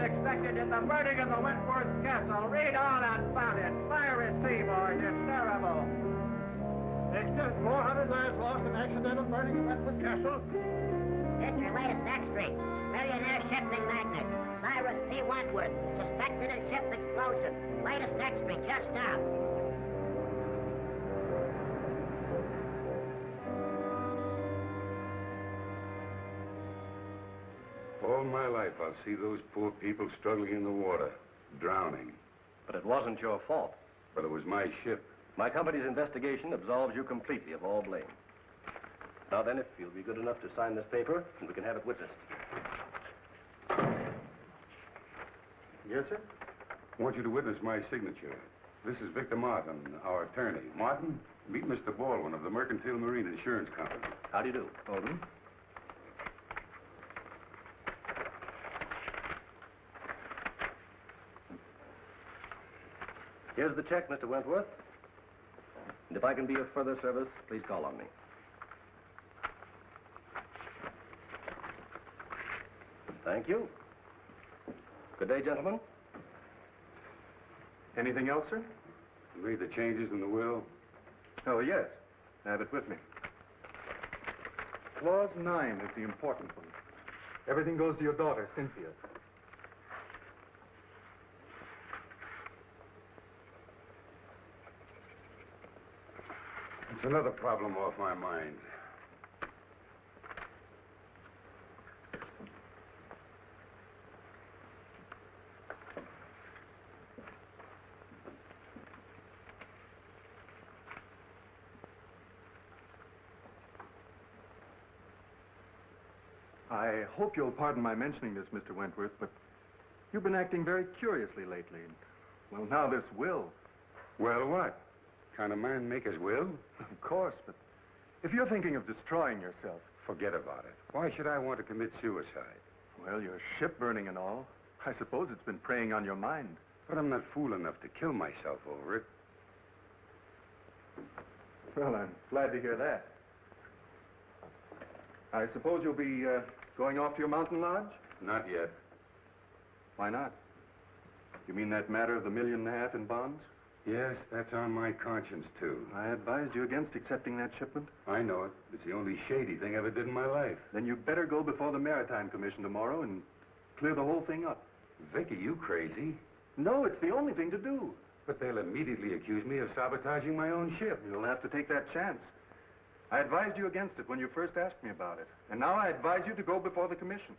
unexpected in the burning of the Wentworth Castle. Read all about it. Fire at sea, boys. It's terrible. Extra 400 lives lost in accidental burning of Wentworth Castle. It's your latest extra. Millionaire shipping magnate, Cyrus P. Wentworth, suspected in ship explosion. Latest extra, just now. All my life, I'll see those poor people struggling in the water, drowning. But it wasn't your fault. But it was my ship. My company's investigation absolves you completely of all blame. Now then, if you'll be good enough to sign this paper, we can have it witnessed. Yes, sir? I want you to witness my signature. This is Victor Martin, our attorney. Martin, meet Mr. Baldwin of the Mercantile Marine Insurance Company. How do you do? Baldwin? Here's the check, Mr. Wentworth. And if I can be of further service, please call on me. Thank you. Good day, gentlemen. Anything else, sir? You made the changes in the will? Oh, yes. I have it with me. Clause 9 is the important one. Everything goes to your daughter, Cynthia. It's another problem off my mind. I hope you'll pardon my mentioning this, Mr. Wentworth, but you've been acting very curiously lately. Well, now this will. Well, what? Kind of man make his will? Of course, but if you're thinking of destroying yourself... Forget about it. Why should I want to commit suicide? Well, your ship burning and all. I suppose it's been preying on your mind. But I'm not fool enough to kill myself over it. Well, I'm glad to hear that. I suppose you'll be going off to your mountain lodge? Not yet. Why not? You mean that matter of the $1.5 million in bonds? Yes, that's on my conscience, too. I advised you against accepting that shipment. I know it. It's the only shady thing I ever did in my life. Then you'd better go before the Maritime Commission tomorrow and clear the whole thing up. Vicky, you crazy? No, it's the only thing to do. But they'll immediately accuse me of sabotaging my own ship. You'll have to take that chance. I advised you against it when you first asked me about it. And now I advise you to go before the commission.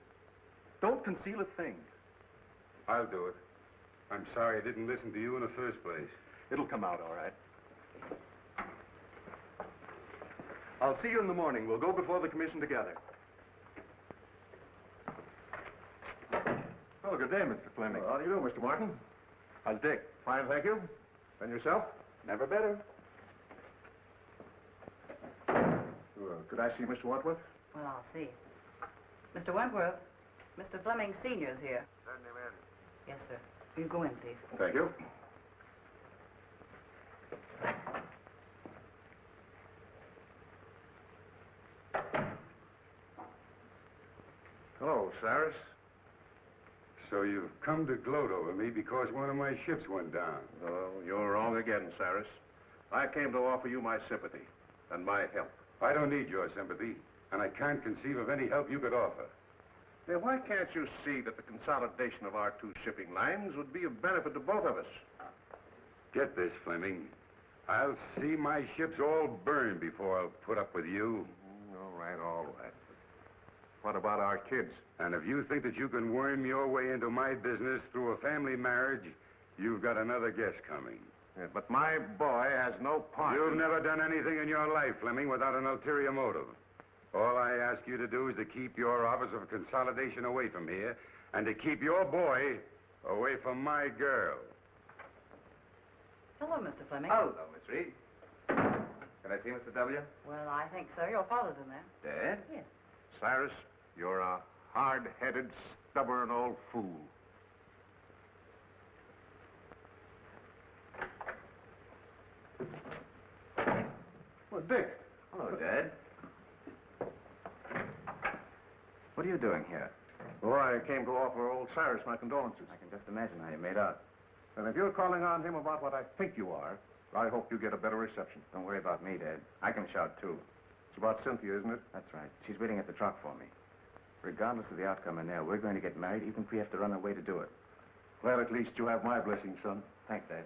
Don't conceal a thing. I'll do it. I'm sorry I didn't listen to you in the first place. It'll come out all right. I'll see you in the morning. We'll go before the commission together. Oh, good day, Mr. Fleming. Well, how do you do, Mr. Martin? How's Dick? Fine, thank you. And yourself? Never better. Could I see Mr. Wentworth? Well, I'll see. Mr. Wentworth, Mr. Fleming Sr.'s here. Send him in. Yes, sir. You go in, please. Thank you. Hello, Cyrus. So you've come to gloat over me because one of my ships went down. Oh, you're wrong again, Cyrus. I came to offer you my sympathy and my help. I don't need your sympathy, and I can't conceive of any help you could offer. Now, why can't you see that the consolidation of our two shipping lines would be of benefit to both of us? Get this, Fleming. I'll see my ships all burned before I'll put up with you. All right, all right. What about our kids? And if you think that you can worm your way into my business through a family marriage, you've got another guess coming. Yeah, but my boy has no part. You've never done anything in your life, Fleming, without an ulterior motive. All I ask you to do is to keep your office of consolidation away from here, and to keep your boy away from my girl. Hello, Mr. Fleming. Hello, Miss Reed. Can I see Mr. W? Well, I think so. Your father's in there. Dad? Yes. Cyrus, you're a hard-headed, stubborn old fool. Well, Dick. Hello, Dad. What are you doing here? Oh, I came to offer old Cyrus my condolences. I can just imagine how you made out. And if you're calling on him about what I think you are, I hope you get a better reception. Don't worry about me, Dad. I can shout, too. It's about Cynthia, isn't it? That's right. She's waiting at the truck for me. Regardless of the outcome in there, we're going to get married even if we have to run away to do it. Well, at least you have my blessing, son. Thanks, Dad.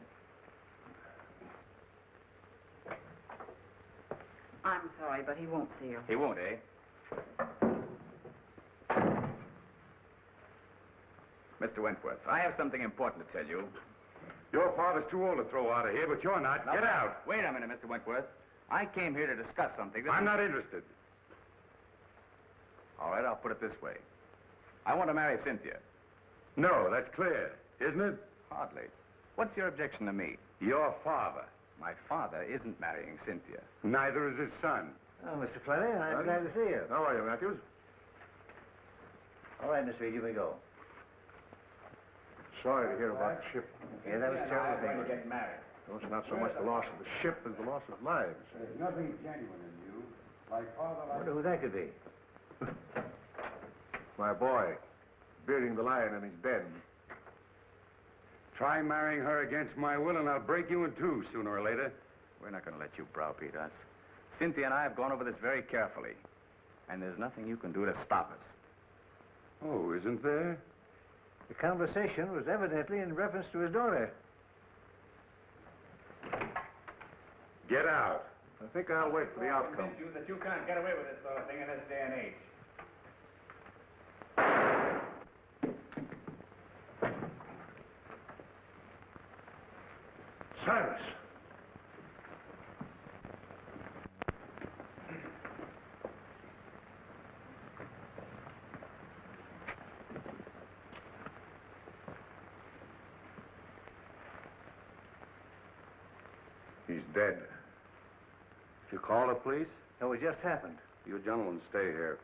I'm sorry, but he won't see you. He won't, eh? Mr. Wentworth, I have something important to tell you. Your father's too old to throw out of here, but you're not. Get out. Wait a minute, Mr. Wentworth. I came here to discuss something. I'm not interested. All right, I'll put it this way. I want to marry Cynthia. No, that's clear, isn't it? Hardly. What's your objection to me? Your father. My father isn't marrying Cynthia. Neither is his son. Oh, Mr. Fleming, I'm glad to see you. How are you, Matthews? All right, Miss Reed, you may go. Sorry to hear about the ship. Yeah, that was a terrible thing. get married. No, it's not so much the loss of the ship as the loss of lives. There's nothing genuine in you. Like father, I wonder who that could be. My boy, bearding the lion in his den. Try marrying her against my will, and I'll break you in two sooner or later. We're not going to let you browbeat us. Cynthia and I have gone over this very carefully. And there's nothing you can do to stop us. Oh, isn't there? The conversation was evidently in reference to his daughter. Get out. I think I'll wait for the outcome. You that you can't get away with this sort of thing in this day and age. Cyrus! He's dead. Did you call the police? No, it just happened. You gentlemen stay here.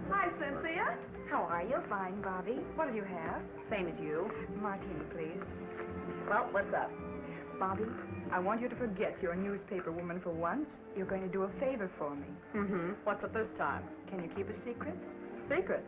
Hi, Cynthia. How are you? Fine, Bobbie. What do you have? Same as you. Martini, please. Well, what's up? Bobbie, I want you to forget your newspaper woman for once. You're going to do a favor for me. Mm-hmm. What's it this time? Can you keep a secret? Secret.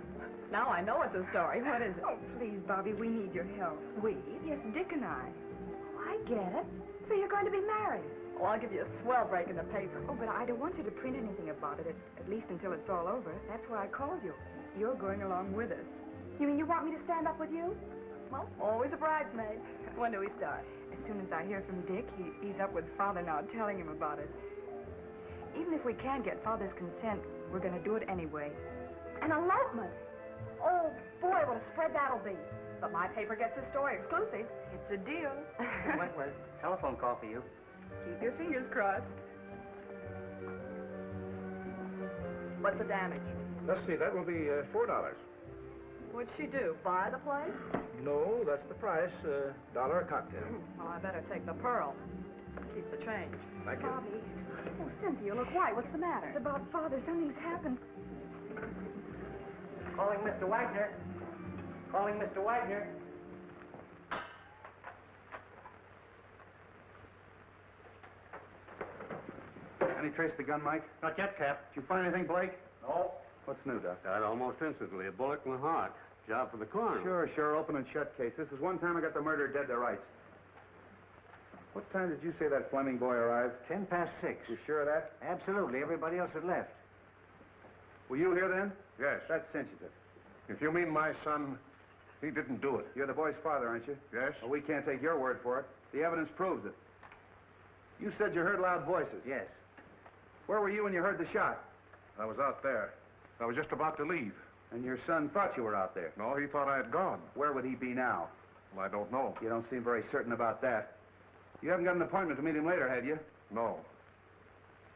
Now I know it's a story. What is it? Oh, please, Bobbie, we need your help. We? Yes, Dick and I. Oh, I get it. So you're going to be married. Well, I'll give you a swell break in the paper. Oh, but I don't want you to print anything about it, at least until it's all over. That's why I called you. You're going along with us. You mean you want me to stand up with you? Well, always a bridesmaid. When do we start? As soon as I hear from Dick, he's up with Father now, telling him about it. Even if we can't get Father's consent, we're going to do it anyway. An elopement. Oh, boy, what a spread that'll be. But my paper gets this story exclusive. It's a deal. Wentworth, telephone call for you. Keep your fingers crossed. What's the damage? Let's see, that will be $4. What'd she do? Buy the place? No, that's the price. $1 a cocktail. Well, I better take the pearl. Keep the change. Thank you. Bobbie, Oh, Cynthia, look white. What's the matter? it's about Father. Something's happened. Calling Mr. Wagner. Calling Mr. Wagner. Any trace of the gun, Mike? Not yet, Cap. Did you find anything, Blake? No. What's new, Doc? Died almost instantly. A bullet in the heart. Job for the coroner. Sure. Open and shut case. This is one time I got the murderer dead to rights. What time did you say that Fleming boy arrived? 6:10. You sure of that? Absolutely. Everybody else had left. Were you here then? Yes. That cinches it. If you mean my son, he didn't do it. You're the boy's father, aren't you? Yes? Well, we can't take your word for it. The evidence proves it. You said you heard loud voices. Yes. Where were you when you heard the shot? I was out there. I was just about to leave. And your son thought you were out there. No, he thought I had gone. Where would he be now? Well, I don't know. You don't seem very certain about that. You haven't got an appointment to meet him later, have you? No.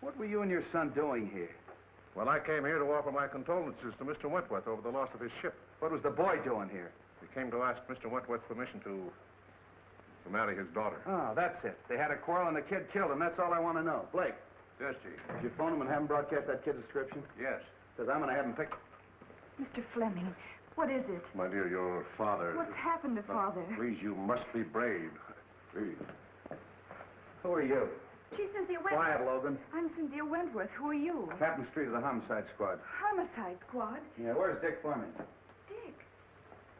What were you and your son doing here? Well, I came here to offer my condolences to Mr. Wentworth over the loss of his ship. What was the boy doing here? He came to ask Mr. Wentworth's permission to marry his daughter. Oh, that's it. They had a quarrel and the kid killed him. That's all I want to know. Blake, Yes, Chief. did you phone him and have him broadcast that kid's description? Yes. Because I'm going to have him picked. Mr. Fleming, what is it? My dear, your father... What's happened to Father? Please, you must be brave. Please. Who are you? She's Cynthia Wentworth. Quiet, Logan. I'm Cynthia Wentworth. Who are you? Captain Street of the Homicide Squad. Homicide Squad? Yeah, where's Dick Fleming? Dick?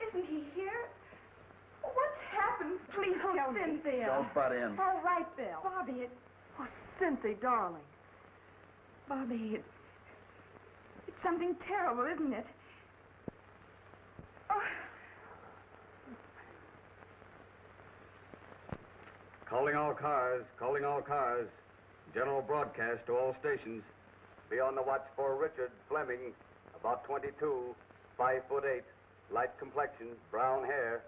Isn't he here? What's happened? Please tell me. Cynthia. Don't butt in. All right, Bill. Bobbie, Oh, Cynthia, darling. Bobbie, it's something terrible, isn't it? Oh. Calling all cars, calling all cars. General broadcast to all stations. Be on the watch for Richard Fleming, about 22, 5'8", light complexion, brown hair,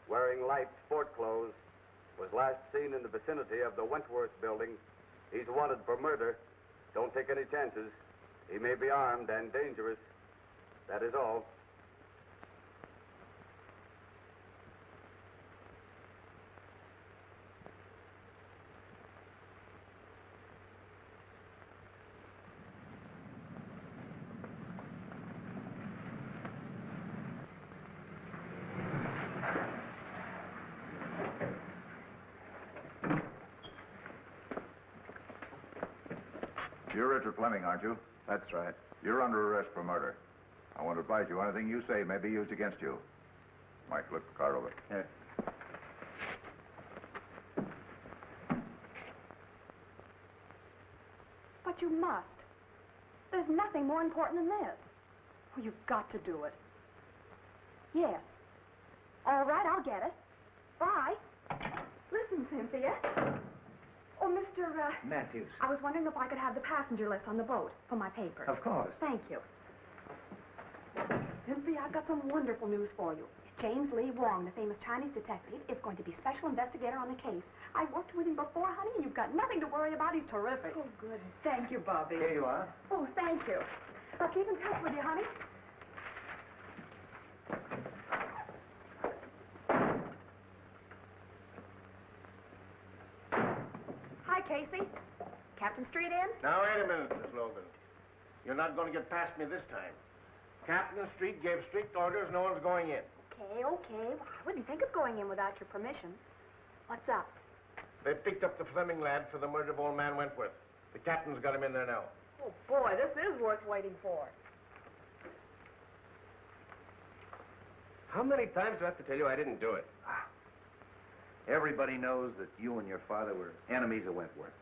wearing light sport clothes. Was last seen in the vicinity of the Wentworth building. He's wanted for murder. Don't take any chances. He may be armed and dangerous. That is all. You're Richard Fleming, aren't you? That's right. You're under arrest for murder. I want to advise you anything you say may be used against you. Mike, look the car over. Here. But you must. There's nothing more important than this. Oh, you've got to do it. Yes. All right, I'll get it. Bye. Listen, Cynthia. Oh, Mr. Matthews. I was wondering if I could have the passenger list on the boat for my paper. Of course. Thank you. Cynthia, I've got some wonderful news for you. James Lee Wong, the famous Chinese detective, is going to be special investigator on the case. I worked with him before, honey, and you've got nothing to worry about. He's terrific. Oh, good. Thank you, Bobbie. Here you are. Oh, thank you. I'll keep in touch with you, honey. Hi, Casey. Captain Street in? Now, wait a minute, Miss Logan. You're not going to get past me this time. Captain Street gave strict orders, no one's going in. Okay. Well, I wouldn't think of going in without your permission. What's up? They picked up the Fleming lad for the murder of old man Wentworth. The captain's got him in there now. Oh, boy, this is worth waiting for. How many times do I have to tell you I didn't do it? Everybody knows that you and your father were enemies of Wentworth.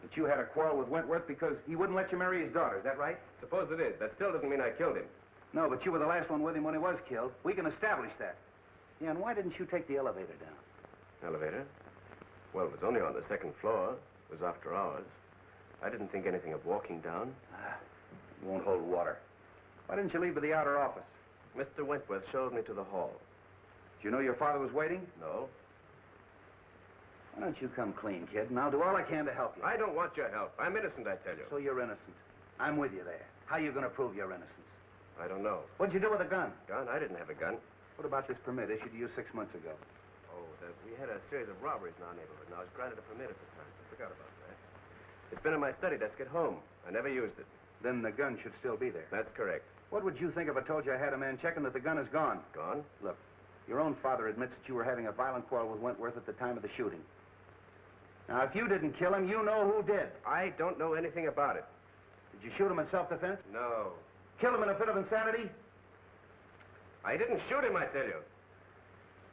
That you had a quarrel with Wentworth because he wouldn't let you marry his daughter. Is that right? Suppose it is. That still doesn't mean I killed him. No, but you were the last one with him when he was killed. We can establish that. Yeah, and why didn't you take the elevator down? Elevator? Well, it was only on the second floor. It was after hours. I didn't think anything of walking down. It won't hold water. Why didn't you leave for the outer office? Mr. Wentworth showed me to the hall. Did you know your father was waiting? No. Why don't you come clean, kid, and I'll do all I can to help you. I don't want your help. I'm innocent, I tell you. So you're innocent. I'm with you there. How are you going to prove your innocence? I don't know. What'd you do with the gun? Gun? I didn't have a gun. What about this permit issued to you 6 months ago? Oh, we had a series of robberies in our neighborhood, and I was granted a permit at the time. I forgot about that. It's been in my study desk at home. I never used it. Then the gun should still be there. That's correct. What would you think if I told you I had a man checking that the gun is gone? Gone? Look, your own father admits that you were having a violent quarrel with Wentworth at the time of the shooting. Now, if you didn't kill him, you know who did. I don't know anything about it. Did you shoot him in self-defense? No. Kill him in a fit of insanity? I didn't shoot him, I tell you.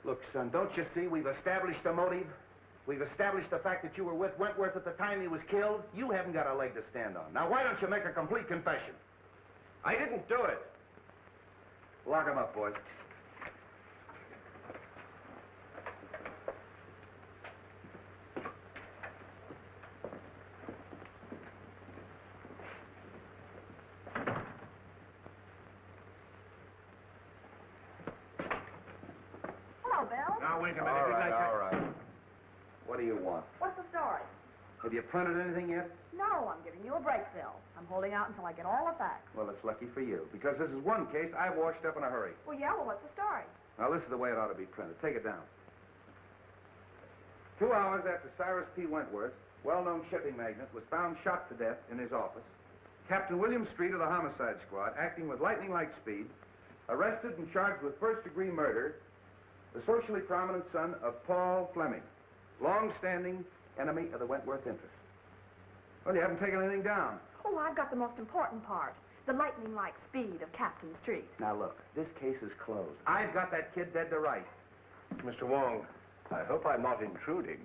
Look, son, don't you see we've established a motive? We've established the fact that you were with Wentworth at the time he was killed. You haven't got a leg to stand on. Now, why don't you make a complete confession? I didn't do it. Lock him up, boys. Hello, Bill. Now, wait a minute. All right. What do you want? What's the story? Have you printed anything yet? No, I'm giving you a break, Bill. I'm holding out until I get all the facts. Well, it's lucky for you, because this is one case I washed up in a hurry. Well, what's the story? Now, this is the way it ought to be printed. Take it down. 2 hours after Cyrus P. Wentworth, well-known shipping magnate, was found shot to death in his office, Captain William Street of the Homicide Squad, acting with lightning-like speed, arrested and charged with first-degree murder the socially prominent son of Paul Fleming, long-standing enemy of the Wentworth interest. Well, you haven't taken anything down. Oh, I've got the most important part. The lightning-like speed of Captain Street. Now, look, this case is closed. I've got that kid dead to rights. Mr. Wong, I hope I'm not intruding.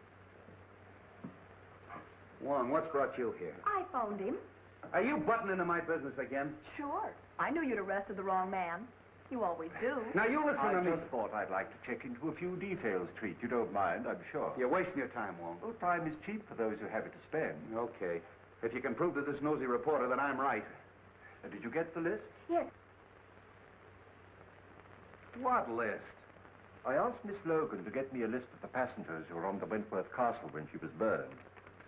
Wong, what's brought you here? I phoned him. Are you butting into my business again? Sure. I knew you'd arrested the wrong man. You always do. Now, you listen to me. I just thought I'd like to check into a few details, Treat. You don't mind, I'm sure. You're wasting your time, Wong. Well, time is cheap for those who have it to spend. Okay. If you can prove to this nosy reporter that I'm right. Did you get the list? Yes. What list? I asked Miss Logan to get me a list of the passengers who were on the Wentworth Castle when she was burned.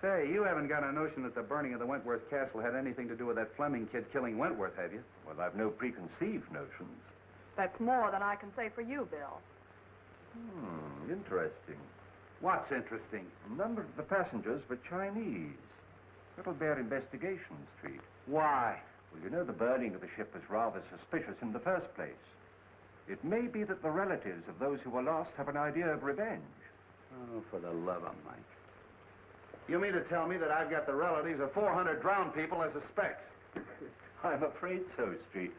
Say, you haven't got a notion that the burning of the Wentworth Castle had anything to do with that Fleming kid killing Wentworth, have you? Well, I've no preconceived notions. That's more than I can say for you, Bill. Interesting. What's interesting? A number of the passengers were Chinese. That'll bear investigation, Street. Why? Well, you know the burning of the ship was rather suspicious in the first place. It may be that the relatives of those who were lost have an idea of revenge. Oh, for the love of Mike. You mean to tell me that I've got the relatives of 400 drowned people as suspects? I'm afraid so, Street.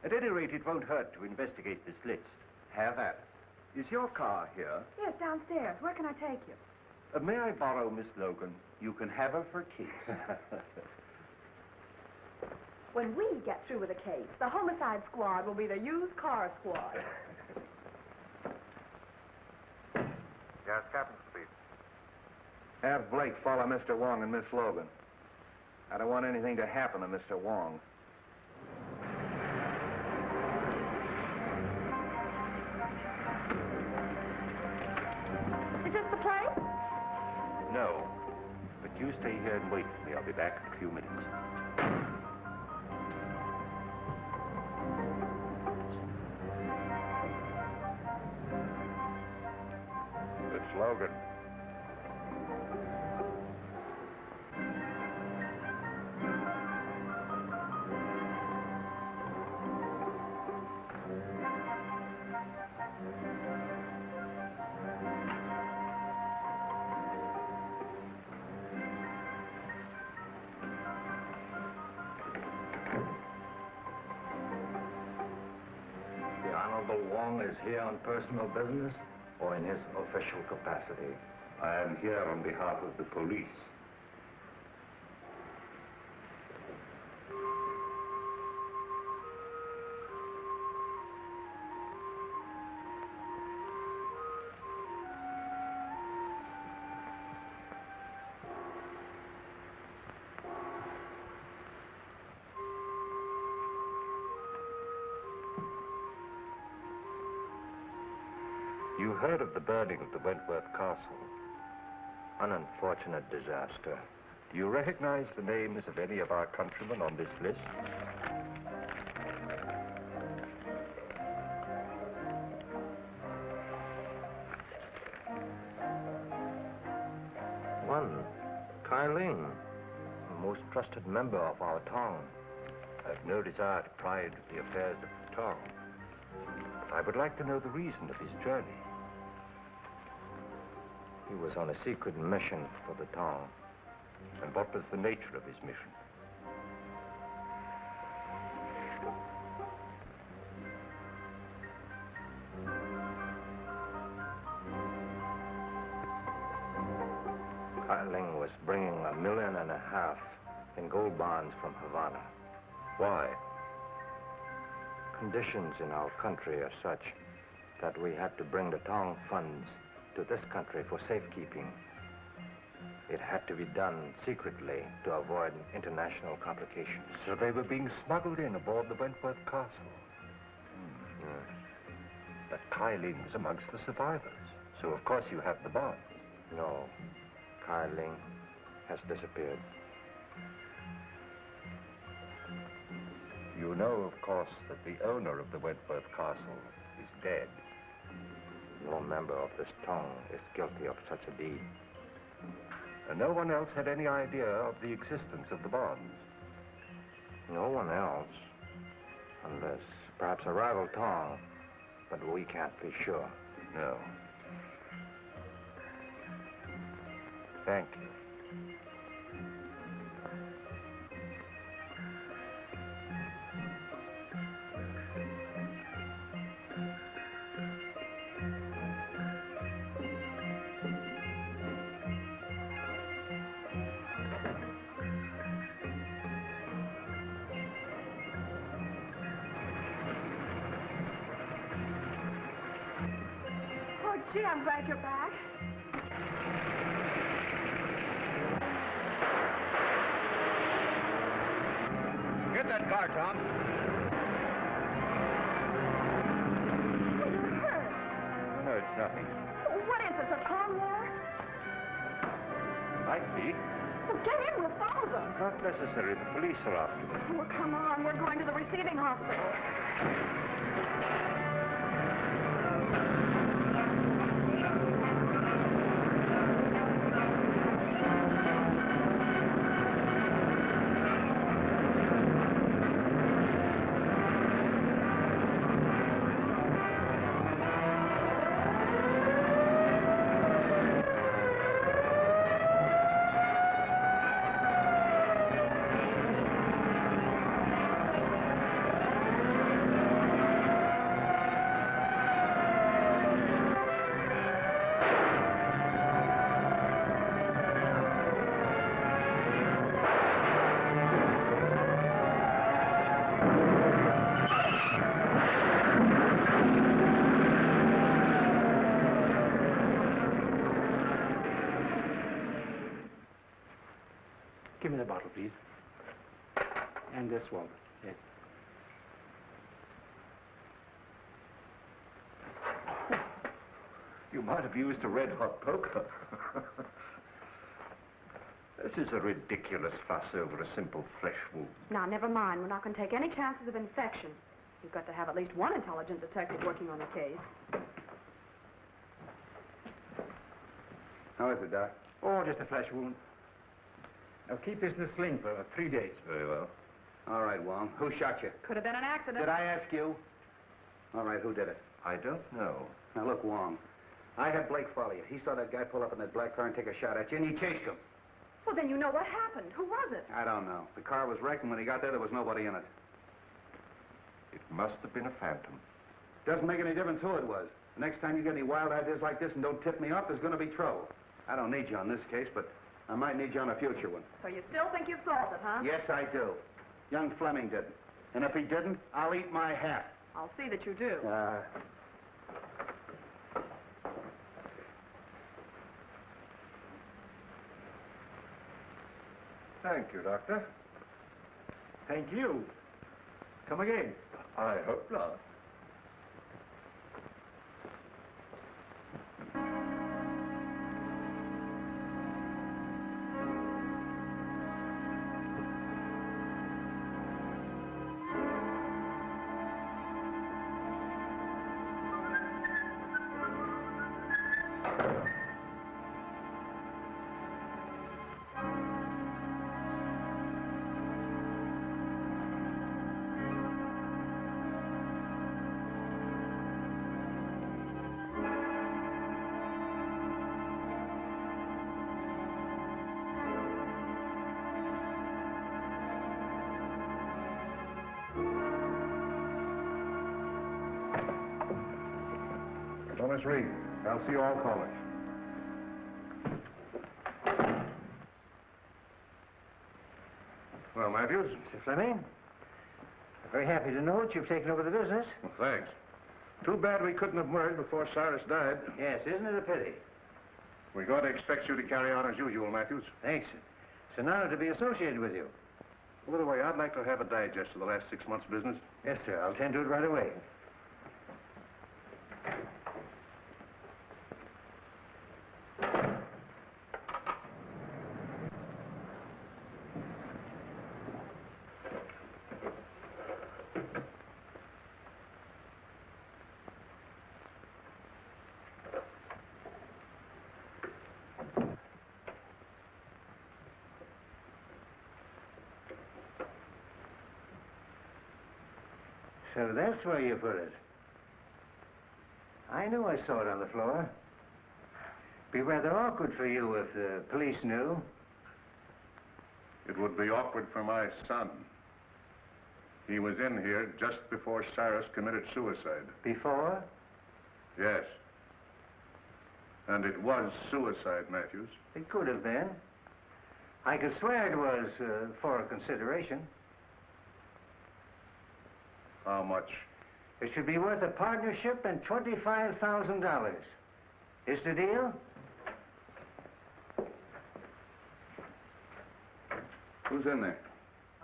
At any rate, it won't hurt to investigate this list. Have at it. Is your car here? Yes, downstairs. Where can I take you? May I borrow Miss Logan? You can have her for keeps. When we get through with the case, the homicide squad will be the used car squad. Yes, Captain Speed. Have Blake follow Mr. Wong and Miss Logan. I don't want anything to happen to Mr. Wong. Is this the place? No. But you stay here and wait for me. I'll be back in a few minutes. It's Logan. The Honorable Wong is here on personal business or in his official capacity? I am here on behalf of the police. You heard of the burning of the Wentworth Castle. An unfortunate disaster. Do you recognize the names of any of our countrymen on this list? One, Kai Ling, a most trusted member of our Tong. I've no desire to pry into the affairs of the Tong. But I would like to know the reason of his journey. He was on a secret mission for the Tong. And what was the nature of his mission? Kai Ling was bringing $1.5 million in gold bonds from Havana. Why? Conditions in our country are such that we had to bring the Tong funds to this country for safekeeping. It had to be done secretly to avoid international complications. So they were being smuggled in aboard the Wentworth Castle. But Kai Ling was amongst the survivors. So of course you have the bond. No. Kai Ling has disappeared. You know, of course, that the owner of the Wentworth Castle is dead. No member of this Tong is guilty of such a deed. And no one else had any idea of the existence of the bonds? No one else. Unless perhaps a rival Tong. But we can't be sure. No. Thank you. Oh, gee, I'm glad you're back. Get that car, Tom. You're hurt. No, it's nothing. What is this, a Tong War? Might be. Well, get in with father. Not necessary. The police are after me. Oh, come on. We're going to the receiving hospital. Give me the bottle, please. And this one. Yes. You might have used a red-hot poker. This is a ridiculous fuss over a simple flesh wound. Now, never mind. We're not going to take any chances of infection. You've got to have at least one intelligent detective working on the case. How is it, Doc? Oh, just a flesh wound. Now keep this in a sling for 3 days. Very well. All right, Wong. Who shot you? Could have been an accident. Did I ask you? All right, who did it? I don't know. Now, look, Wong. I had Blake follow you. He saw that guy pull up in that black car and take a shot at you, and he chased him. Well, then you know what happened. Who was it? I don't know. The car was wrecked, and when he got there was nobody in it. It must have been a phantom. Doesn't make any difference who it was. The next time you get any wild ideas like this and don't tip me off, there's going to be trouble. I don't need you on this case, but I might need you on a future one. So you still think you've solved it, huh? Yes, I do. Young Fleming didn't. And if he didn't, I'll eat my hat. I'll see that you do. Thank you, Doctor. Thank you. Come again. I hope not. Well, Miss Reed, I'll see you all callers. Well, Matthews? Mr. Fleming, I'm very happy to know that you've taken over the business. Well, thanks. Too bad we couldn't have merged before Cyrus died. Yes, isn't it a pity? We're going to expect you to carry on as usual, Matthews. Thanks. It's an honor to be associated with you. By the way, I'd like to have a digest of the last 6 months' business. Yes, sir. I'll tend to it right away. So that's where you put it. I knew I saw it on the floor. Be rather awkward for you if the police knew. It would be awkward for my son. He was in here just before Cyrus committed suicide. Before? Yes. And it was suicide, Matthews. It could have been. I could swear it was for a consideration. How much? It should be worth a partnership and $25,000. Is the deal? Who's in there?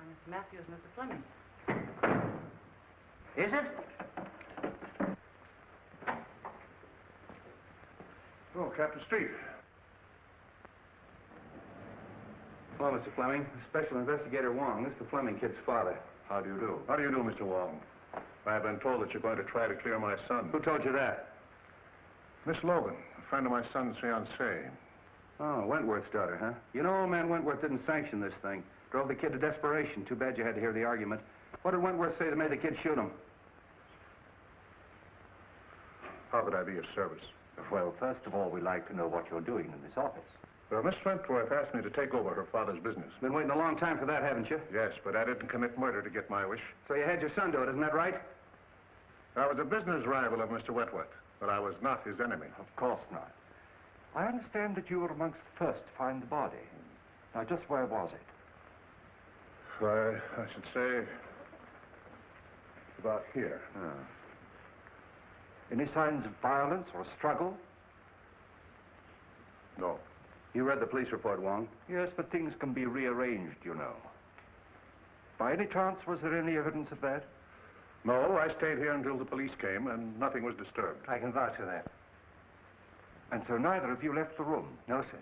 Mr. Matthews, Mr. Fleming. Is it? Oh, Captain Street. Hello, Mr. Fleming. Special Investigator Wong. This is the Fleming kid's father. How do you do? How do you do, Mr. Wong? I've been told that you're going to try to clear my son. Who told you that? Miss Logan, a friend of my son's fiancée. Oh, Wentworth's daughter, huh? You know, old man Wentworth didn't sanction this thing. Drove the kid to desperation. Too bad you had to hear the argument. What did Wentworth say that made the kid shoot him? How could I be of service? Well, first of all, we'd like to know what you're doing in this office. Well, Miss Wentworth asked me to take over her father's business. Been waiting a long time for that, haven't you? Yes, but I didn't commit murder to get my wish. So you had your son do it, isn't that right? I was a business rival of Mr. Wentworth, but I was not his enemy. Of course not. I understand that you were amongst the first to find the body. Now, just where was it? I should say about here. Any signs of violence or struggle? No. You read the police report, Wong? Yes, but things can be rearranged, you know. By any chance, was there any evidence of that? No, I stayed here until the police came, and nothing was disturbed. I can vouch for that. And so neither of you left the room? No, sir.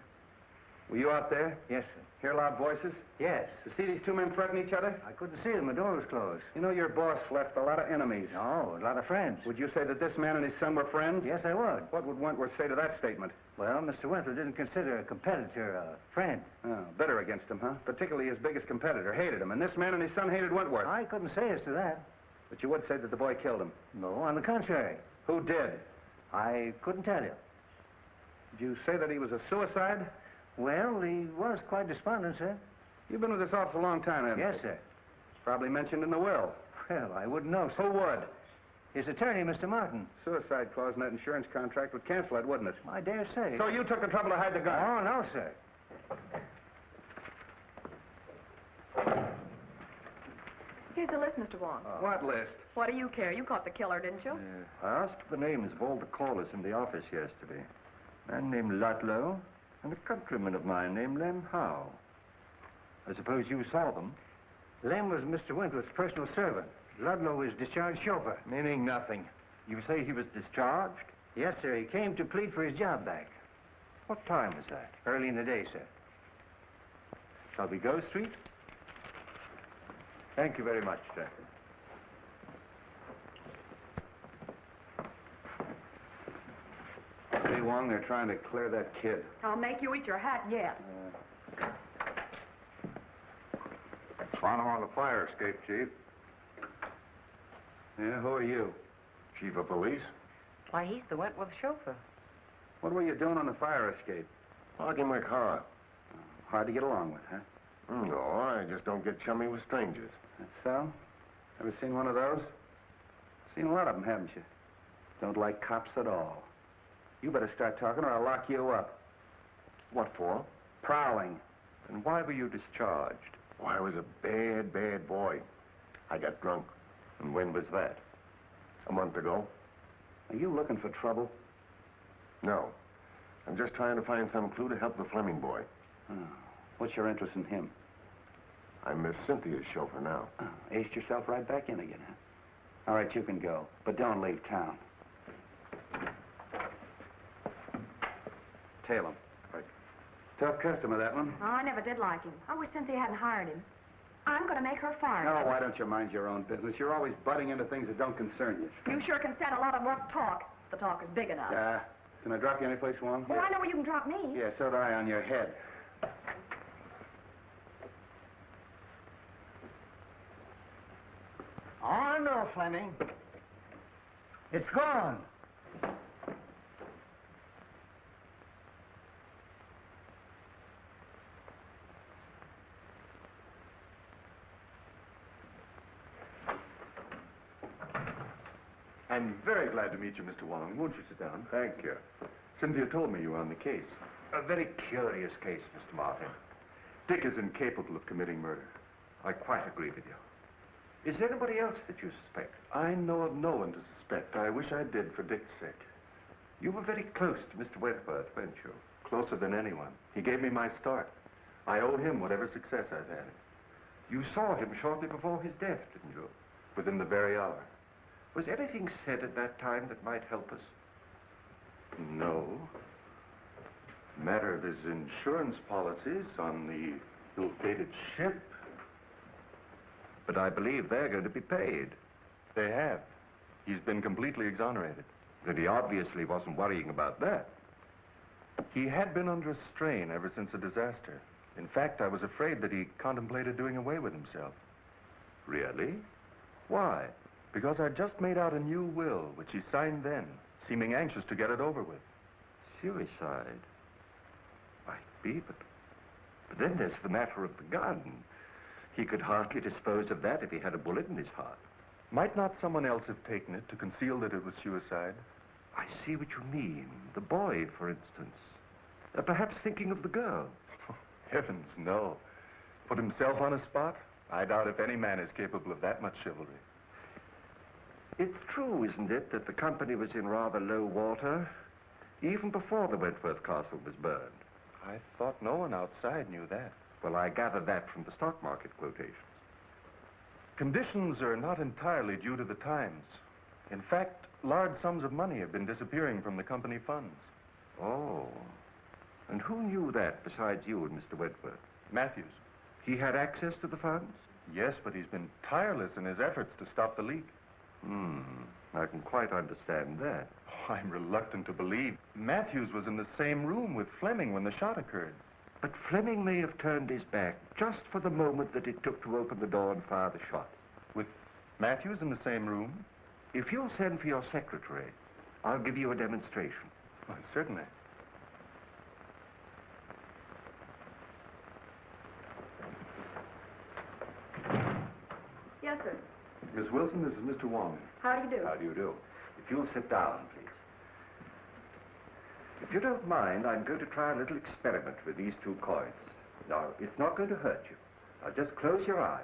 Were you out there? Yes, sir. Hear loud voices? Yes. You see these two men threaten each other? I couldn't see them. The door was closed. You know, your boss left a lot of enemies. No, a lot of friends. Would you say that this man and his son were friends? Yes, I would. What would Wentworth say to that statement? Well, Mr. Wentworth didn't consider a competitor a friend. Oh, bitter against him, huh? Particularly his biggest competitor. Hated him. And this man and his son hated Wentworth. I couldn't say as to that. But you would say that the boy killed him. No, on the contrary. Who did? I couldn't tell you. Did you say that he was a suicide? Well, he was quite despondent, sir. You've been with this office a long time, haven't you? Yes, sir. It's probably mentioned in the will. Well, I wouldn't know, sir. Who would? His attorney, Mr. Martin. Suicide clause in that insurance contract would cancel it, wouldn't it? I dare say. So you took the trouble to hide the gun? Oh, no, sir. Here's the list, Mr. Wong. What list? What do you care? You caught the killer, didn't you? I asked for the names of all the callers in the office yesterday. A man named Ludlow and a countryman of mine named Lem Howe. I suppose you saw them? Lem was Mr. Wentworth's personal servant. Ludlow was discharged chauffeur. Meaning nothing. You say he was discharged? Yes, sir. He came to plead for his job back. What time was that? Early in the day, sir. Shall we go, Street? Thank you very much, sir. See, Wong, they're trying to clear that kid. I'll make you eat your hat yet. Found him on the fire escape, Chief. Yeah, who are you? Chief of police? Why, he's the Wentworth chauffeur. What were you doing on the fire escape? Parking my car. Hard to get along with, huh? No, I just don't get chummy with strangers. That's so? Ever seen one of those? Seen a lot of them, haven't you? Don't like cops at all. You better start talking or I'll lock you up. What for? Prowling. And why were you discharged? Oh, I was a bad, bad boy. I got drunk. And when was that? A month ago. Are you looking for trouble? No. I'm just trying to find some clue to help the Fleming boy. Oh. What's your interest in him? I'm Miss Cynthia's chauffeur now. Oh, aced yourself right back in again, huh? All right, you can go, but don't leave town. Tail him. Right. Tough customer, that one. Oh, I never did like him. I wish Cynthia hadn't hired him. I'm going to make her fire him. Oh, why don't you mind your own business? You're always butting into things that don't concern you. You sure can stand a lot of rough talk. The talk is big enough. Yeah. Can I drop you anyplace, Wong? Well, I know where you can drop me. Yeah, so do I on your head. Oh, no, Fleming. It's gone. I'm very glad to meet you, Mr. Wong. Won't you sit down? Thank you. Cynthia told me you were on the case. A very curious case, Mr. Martin. Dick is incapable of committing murder. I quite agree with you. Is there anybody else that you suspect? I know of no one to suspect. I wish I did for Dick's sake. You were very close to Mr. Wentworth, weren't you? Closer than anyone. He gave me my start. I owe him whatever success I've had. You saw him shortly before his death, didn't you? Within the very hour. Was anything said at that time that might help us? No. Matter of his insurance policies on the ill-fated ship. But I believe they're going to be paid. They have. He's been completely exonerated. Then he obviously wasn't worrying about that. He had been under a strain ever since the disaster. In fact, I was afraid that he contemplated doing away with himself. Really? Why? Because I'd just made out a new will, which he signed then, seeming anxious to get it over with. Suicide? Might be, but then there's the matter of the gun. He could hardly dispose of that if he had a bullet in his heart. Might not someone else have taken it to conceal that it was suicide? I see what you mean. The boy, for instance. Perhaps thinking of the girl. Heavens, no. Put himself on a spot? I doubt if any man is capable of that much chivalry. It's true, isn't it, that the company was in rather low water, even before the Wentworth castle was burned? I thought no one outside knew that. Well, I gathered that from the stock market quotations. Conditions are not entirely due to the times. In fact, large sums of money have been disappearing from the company funds. Oh. And who knew that besides you and Mr. Wentworth? Matthews. He had access to the funds? Yes, but he's been tireless in his efforts to stop the leak. I can quite understand that. Oh, I'm reluctant to believe. Matthews was in the same room with Fleming when the shot occurred. But Fleming may have turned his back just for the moment that it took to open the door and fire the shot. With Matthews in the same room? If you'll send for your secretary, I'll give you a demonstration. Oh, certainly. Yes, sir. Miss Wilson, this is Mr. Wong. How do you do? How do you do? If you'll sit down, please. If you don't mind, I'm going to try a little experiment with these two coins. Now, it's not going to hurt you. Now, just close your eyes,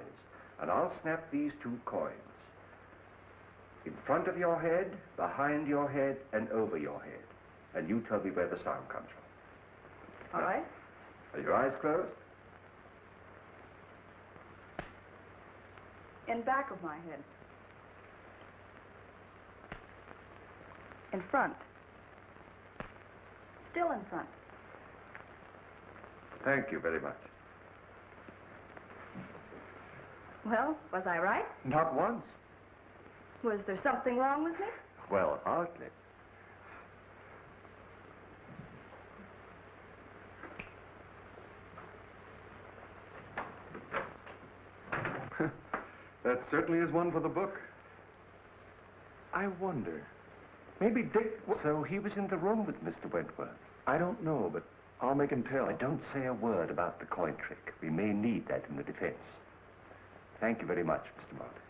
and I'll snap these two coins. In front of your head, behind your head, and over your head. And you tell me where the sound comes from. All right. Are your eyes closed? In back of my head. In front. Still in front. Thank you very much. Well, was I right? Not once. Was there something wrong with me? Well, hardly. That certainly is one for the book. I wonder. Maybe Dick... So he was in the room with Mr. Wentworth? I don't know, but I'll make him tell. Don't say a word about the coin trick. We may need that in the defense. Thank you very much, Mr. Martin.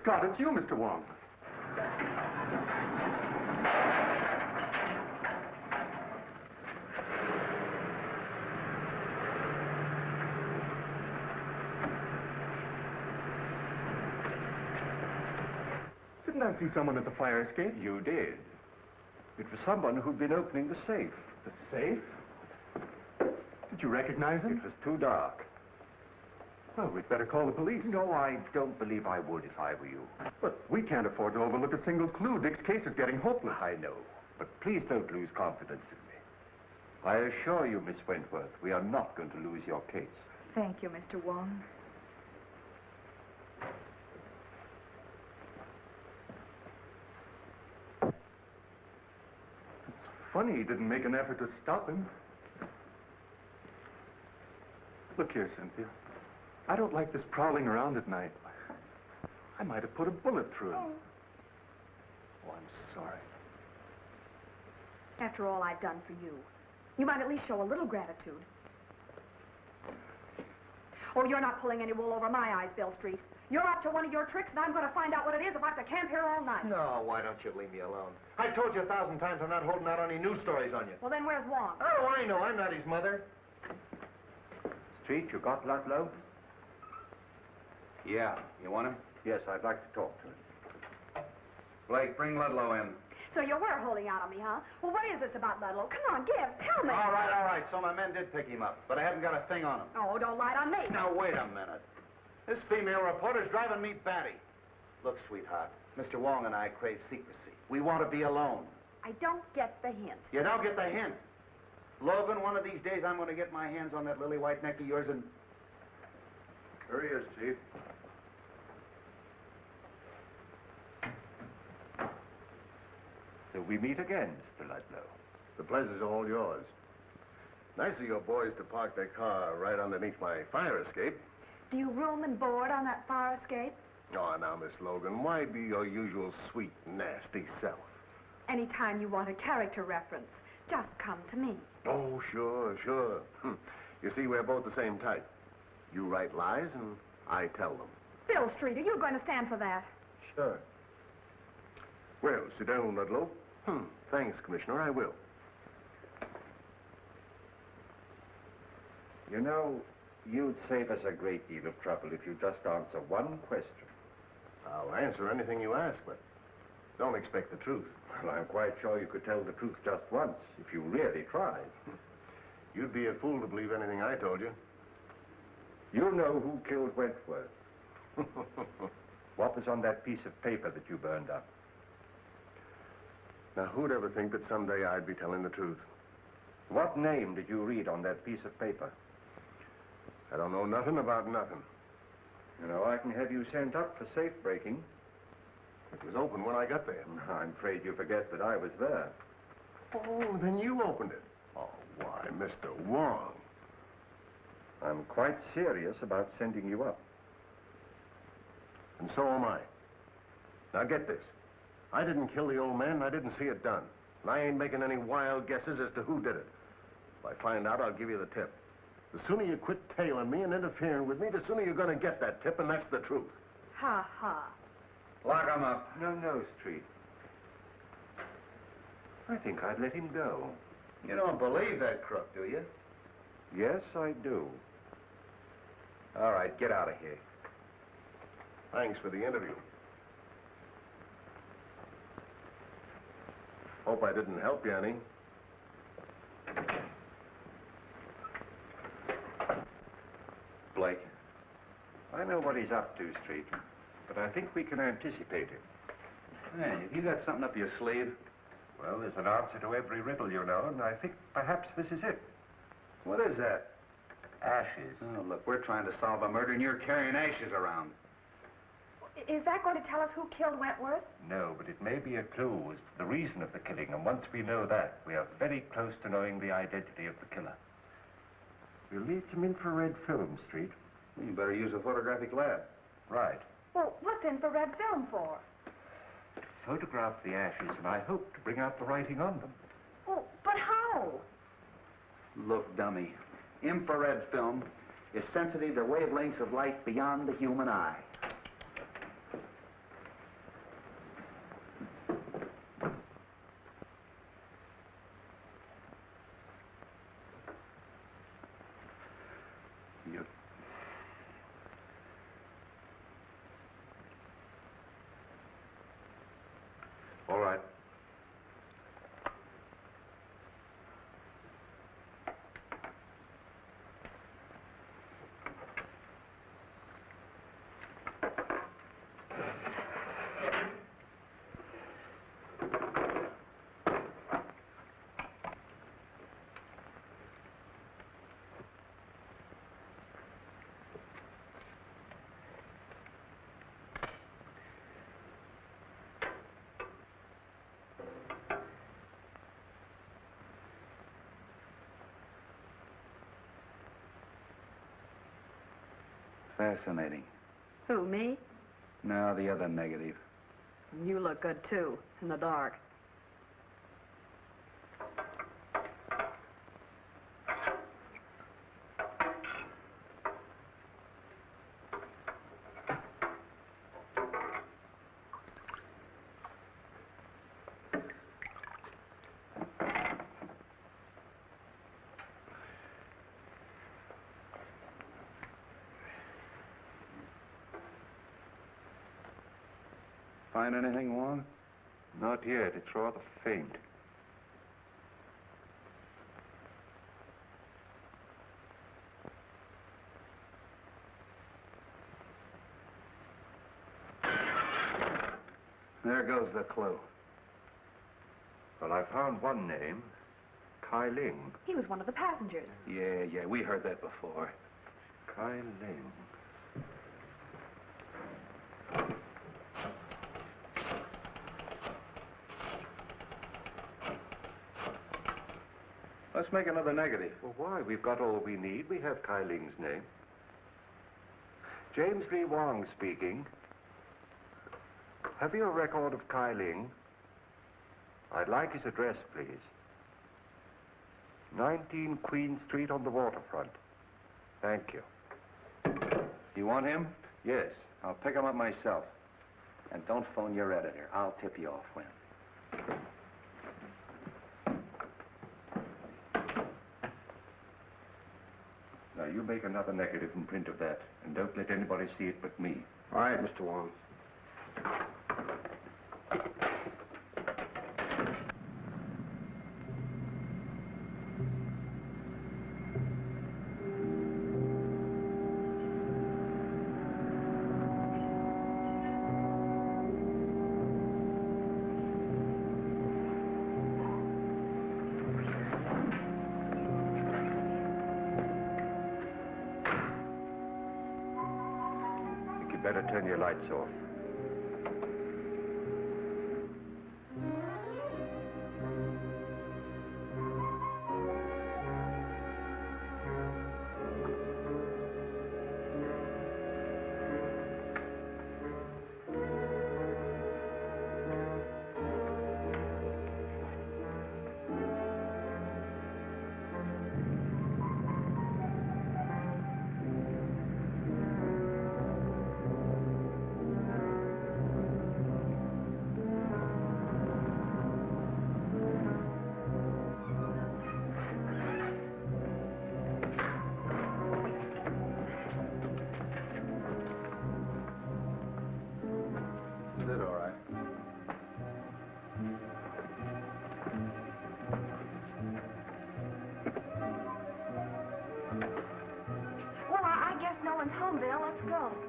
Scott, it's you, Mr. Wong. Didn't I see someone at the fire escape? You did. It was someone who'd been opening the safe. The safe? Did you recognize him? It was too dark. Well, we'd better call the police. No, I don't believe I would if I were you. But we can't afford to overlook a single clue. Dick's case is getting hopeless. I know, but please don't lose confidence in me. I assure you, Miss Wentworth, we are not going to lose your case. Thank you, Mr. Wong. Funny he didn't make an effort to stop him. Look here, Cynthia. I don't like this prowling around at night. I might have put a bullet through him. Oh, I'm sorry. After all I've done for you, you might at least show a little gratitude. Oh, you're not pulling any wool over my eyes, Bill Street. You're up to one of your tricks, and I'm going to find out what it is if I have to camp here all night. No, why don't you leave me alone? I've told you 1,000 times I'm not holding out any news stories on you. Well, then where's Wong? Oh, I know. I'm not his mother. Street, you got Ludlow? Yeah. You want him? Yes, I'd like to talk to him. Blake, bring Ludlow in. So you were holding out on me, huh? Well, what is this about Ludlow? Come on, tell me. All right. So my men did pick him up, but I haven't got a thing on him. Oh, don't lie on me. Now, wait a minute. This female reporter's driving me batty. Look, sweetheart, Mr. Wong and I crave secrecy. We want to be alone. I don't get the hint. You don't get the hint. Logan, one of these days I'm going to get my hands on that lily white neck of yours and... Here he is, Chief. So we meet again, Mr. Ludlow. The pleasure's all yours. Nice of your boys to park their car right underneath my fire escape. Do you room and board on that fire escape? Oh, now, Miss Logan, why be your usual sweet, nasty self? Anytime you want a character reference, just come to me. Oh, sure. You see, we're both the same type. You write lies, and I tell them. Bill Street, are you going to stand for that? Sure. Well, sit down, Ludlow. Thanks, Commissioner, I will. You know, you'd save us a great deal of trouble if you just answer one question. I'll answer anything you ask, but don't expect the truth. Well, I'm quite sure you could tell the truth just once, if you really tried. You'd be a fool to believe anything I told you. You know who killed Wentworth. What was on that piece of paper that you burned up? Now, who'd ever think that someday I'd be telling the truth? What name did you read on that piece of paper? I don't know nothing about nothing. You know, I can have you sent up for safe breaking. It was open when I got there. I'm afraid you forget that I was there. Oh, then you opened it. Oh, why, Mr. Wong. I'm quite serious about sending you up. And so am I. Now, get this. I didn't kill the old man, and I didn't see it done. And I ain't making any wild guesses as to who did it. If I find out, I'll give you the tip. The sooner you quit tailing me and interfering with me, the sooner you're going to get that tip, and that's the truth. Ha, ha. Lock him up. No, Street. I think I'd let him go. You don't believe that crook, do you? Yes, I do. All right, get out of here. Thanks for the interview. Hope I didn't help you any. Blake, I know what he's up to, Street, but I think we can anticipate it. Hey, have you got something up your sleeve? Well, there's an answer to every riddle, you know, and I think perhaps this is it. What is that? Ashes. Oh, look, we're trying to solve a murder, and you're carrying ashes around. Is that going to tell us who killed Wentworth? No, but it may be a clue as to the reason of the killing, and once we know that, we are very close to knowing the identity of the killer. We'll need some infrared film, Street. You better use a photographic lab. Right. Well, what's infrared film for? To photograph the ashes, and I hope to bring out the writing on them. Oh, but how? Look, dummy, infrared film is sensitive to wavelengths of light beyond the human eye. fascinating. Who, me? No, the other negative. You look good, too, in the dark. Find anything, Wong? Not yet. It's rather faint. There goes the clue. Well, I found one name. Kai Ling. He was one of the passengers. Yeah, we heard that before. Kai Ling. Let's make another negative. Well, why? We've got all we need. We have Kai Ling's name. James Lee Wong speaking. Have you a record of Kai Ling? I'd like his address, please. 19 Queen Street on the waterfront. Thank you. You want him? Yes. I'll pick him up myself. And don't phone your editor. I'll tip you off when. Now, you make another negative and print of that, and don't let anybody see it but me. All right, Mr. Wong. Better turn your lights off.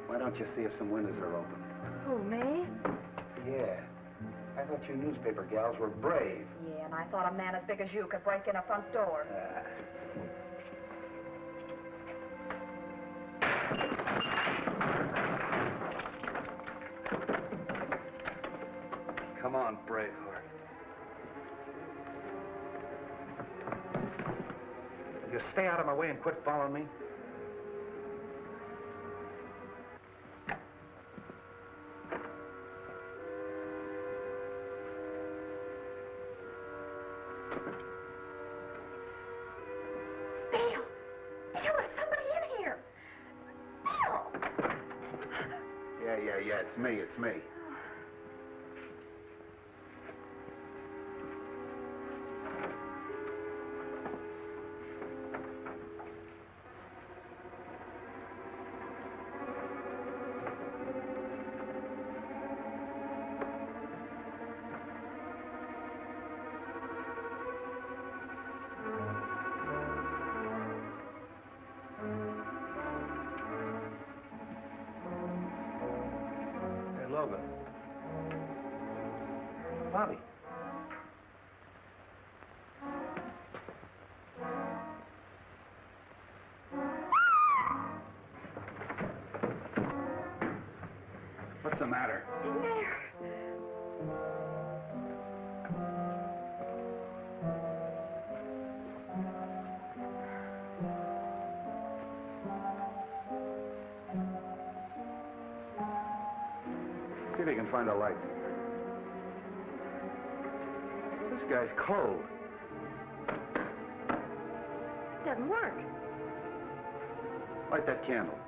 Why don't you see if some windows are open? Who, me? Yeah. I thought you newspaper gals were brave. Yeah, and I thought a man as big as you could break in a front door. Come on, Braveheart. You stay out of my way and quit following me. Yeah, it's me. Logan. Bobbie. What's the matter? In there. See if you can find a light. This guy's cold. It doesn't work. Light that candle.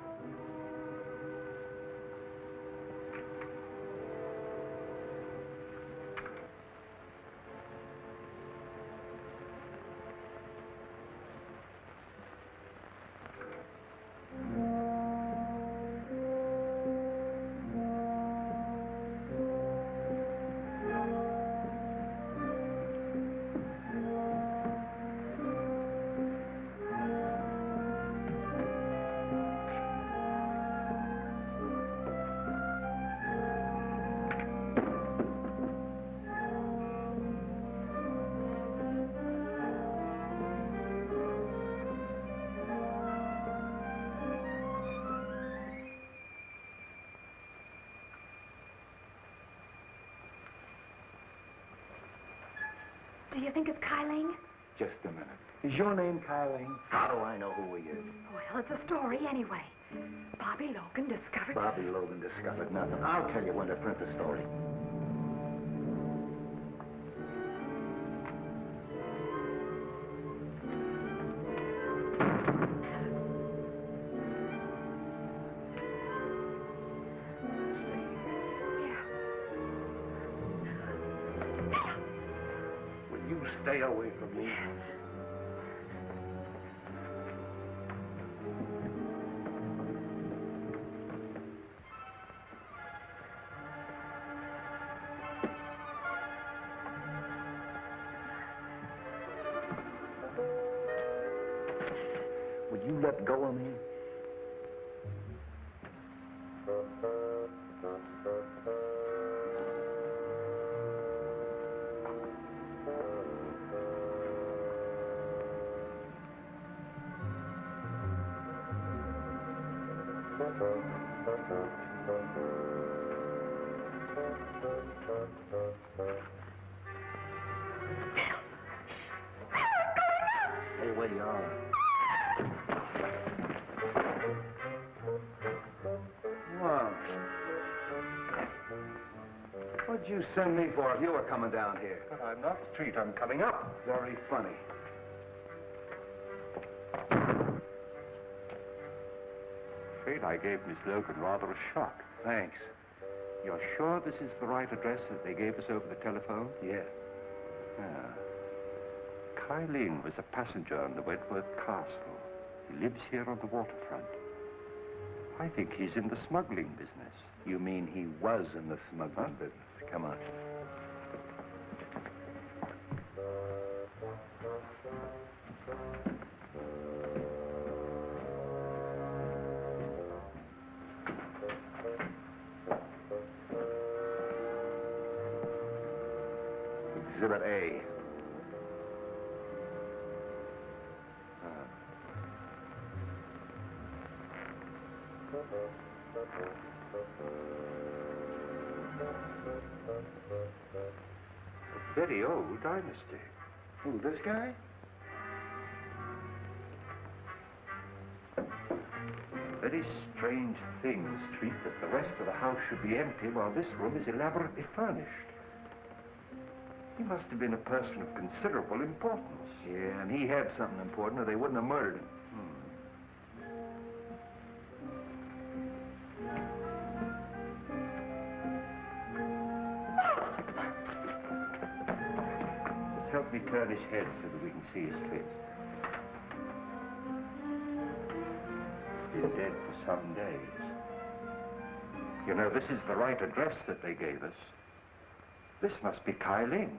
Do you think it's Kyling? Just a minute. Is your name Kyling? How do I know who he is? Well, it's a story anyway. Bobbie Logan discovered... Bobbie Logan discovered nothing. I'll tell you when to print the story. Stay away from me. Would you let go of me? Stay where you are. Wow. What'd you send me for if you were coming down here? But I'm not Street. I'm coming up. Very funny. Afraid I gave Miss Logan rather a shock. Thanks. You're sure this is the right address that they gave us over the telephone? Yeah. Ah. Kyling was a passenger on the Wentworth Castle. He lives here on the waterfront. I think he's in the smuggling business. You mean he was in the smuggling business? Come on. Exhibit A. A very old dynasty. Who, this guy? Very strange thing, Street, that the rest of the house should be empty while this room is elaborately furnished. He must have been a person of considerable importance. Yeah, and he had something important or they wouldn't have murdered him. Just help me turn his head so that we can see his face. He's dead for some days. You know, this is the right address that they gave us. This must be Kyling.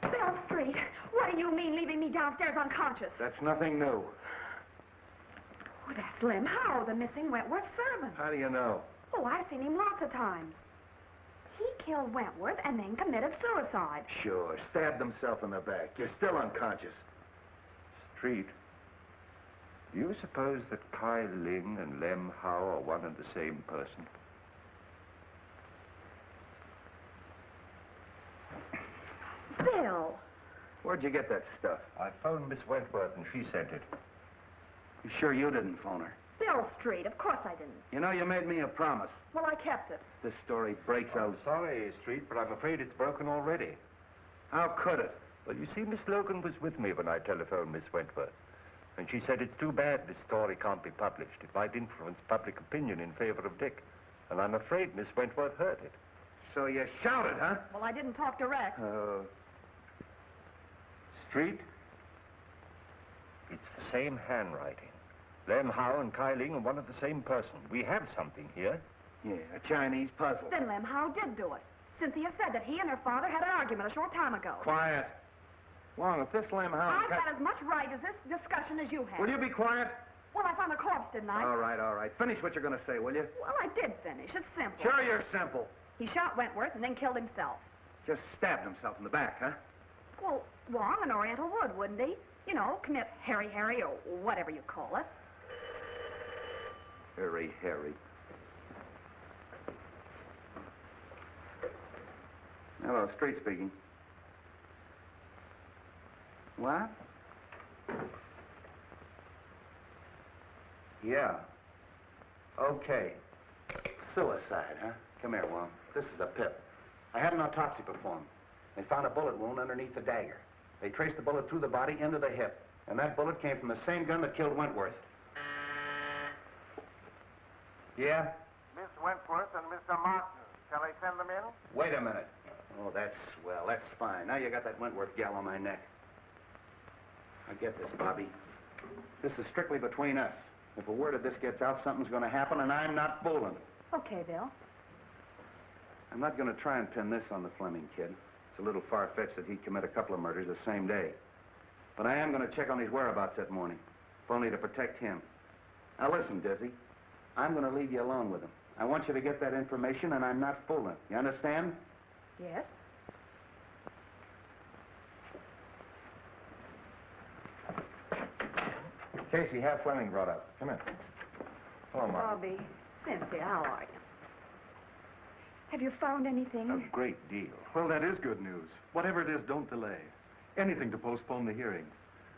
Bell Street, what do you mean leaving me downstairs unconscious? That's nothing new. Oh, that's Lem Howe, the missing Wentworth servant. How do you know? Oh, I've seen him lots of times. He killed Wentworth and then committed suicide. Sure, stabbed himself in the back. You're still unconscious. Street, do you suppose that Kyling and Lem Howe are one and the same person? Bill! Where'd you get that stuff? I phoned Miss Wentworth and she sent it. You sure you didn't phone her? Bill Street. Of course I didn't. You know, you made me a promise. Well, I kept it. This story breaks I'm out. sorry, Street, but I'm afraid it's broken already. How could it? Well, you see, Miss Logan was with me when I telephoned Miss Wentworth. And she said it's too bad this story can't be published. It might influence public opinion in favor of Dick. And I'm afraid Miss Wentworth heard it. So you shouted, huh? Well, I didn't talk direct. Street? It's the same handwriting. Lem Howe and Kai Ling are one of the same person. We have something here. Yeah, a Chinese puzzle. Then Lem Howe did do it. Cynthia said that he and her father had an argument a short time ago. Quiet. Wong, if this Lem Howe... I've got as much right as this discussion as you have. Will you be quiet? Well, I found the corpse, didn't I? All right. Finish what you're going to say, will you? Well, I did finish. It's simple. Sure you're simple. He shot Wentworth and then killed himself. Just stabbed himself in the back, huh? Well, Wong, an Oriental would, wouldn't he? You know, commit Harry or whatever you call it. Harry. Hello, Street speaking. What? Yeah. Okay. Suicide, huh? Come here, Wong. This is a pip. I had an autopsy performed. They found a bullet wound underneath the dagger. They traced the bullet through the body into the hip. And that bullet came from the same gun that killed Wentworth. Yeah? Miss Wentworth and Mr. Martin. Shall I send them in? Wait a minute. Oh, that's swell. That's fine. Now you got that Wentworth gal on my neck. I get this, Bobbie. This is strictly between us. If a word of this gets out, something's going to happen, and I'm not fooling. Okay, Bill. I'm not going to try and pin this on the Fleming kid. It's a little far-fetched that he'd commit a couple of murders the same day. But I am going to check on his whereabouts that morning, if only to protect him. Now listen, Dizzy. I'm going to leave you alone with him. I want you to get that information, and I'm not fooling. You understand? Yes? Casey, have Fleming brought up. Come in. Hello, Mark. Bobbie, Cynthia, how are you? Have you found anything? A great deal. Well, that is good news. Whatever it is, don't delay. Anything to postpone the hearing.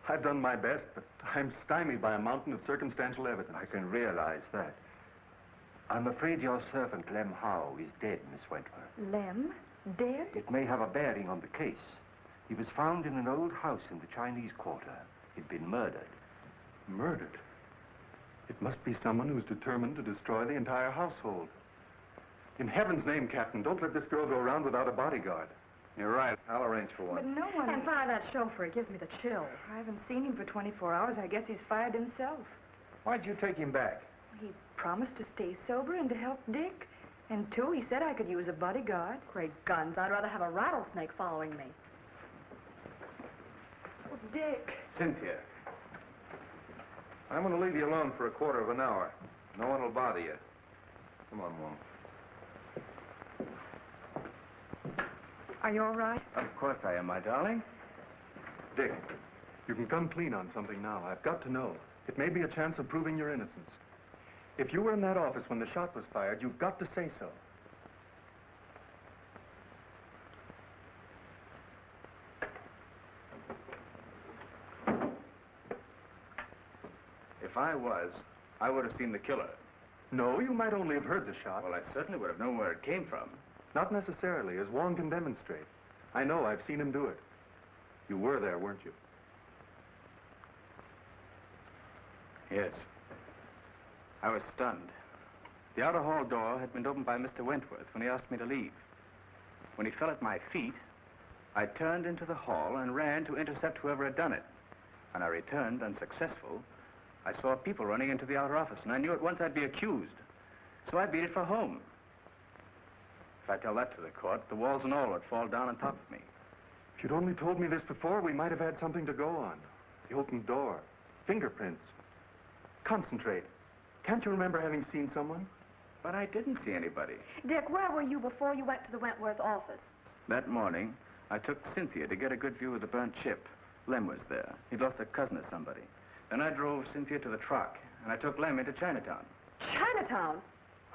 I've done my best, but I'm stymied by a mountain of circumstantial evidence. I can realize that. I'm afraid your servant, Lem Howe, is dead, Miss Wentworth. Lem? Dead? It may have a bearing on the case. He was found in an old house in the Chinese Quarter. He'd been murdered. Murdered? It must be someone who's determined to destroy the entire household. In heaven's name, Captain, don't let this girl go around without a bodyguard. You're right. I'll arrange for one. But no one... And fire that chauffeur. It gives me the chill. I haven't seen him for 24 hours. I guess he's fired himself. Why'd you take him back? He promised to stay sober and to help Dick. And two, he said I could use a bodyguard. Great guns. I'd rather have a rattlesnake following me. Oh, Dick. Cynthia. I'm going to leave you alone for a quarter of an hour. No one will bother you. Come on, Wong. Are you all right? Of course I am, my darling. Dick, you can come clean on something now. I've got to know. It may be a chance of proving your innocence. If you were in that office when the shot was fired, you've got to say so. If I was, I would have seen the killer. No, you might only have heard the shot. Well, I certainly would have known where it came from. Not necessarily, as Wong can demonstrate. I know, I've seen him do it. You were there, weren't you? Yes. I was stunned. The outer hall door had been opened by Mr. Wentworth when he asked me to leave. When he fell at my feet, I turned into the hall and ran to intercept whoever had done it. When I returned, unsuccessful, I saw people running into the outer office, and I knew at once I'd be accused. So I beat it for home. If I tell that to the court, the walls and all would fall down on top of me. If you'd only told me this before, we might have had something to go on. The open door, fingerprints. Concentrate. Can't you remember having seen someone? But I didn't see anybody. Dick, where were you before you went to the Wentworth office? That morning, I took Cynthia to get a good view of the burnt ship. Lem was there. He'd lost a cousin or somebody. Then I drove Cynthia to the truck, and I took Lem into Chinatown. Chinatown?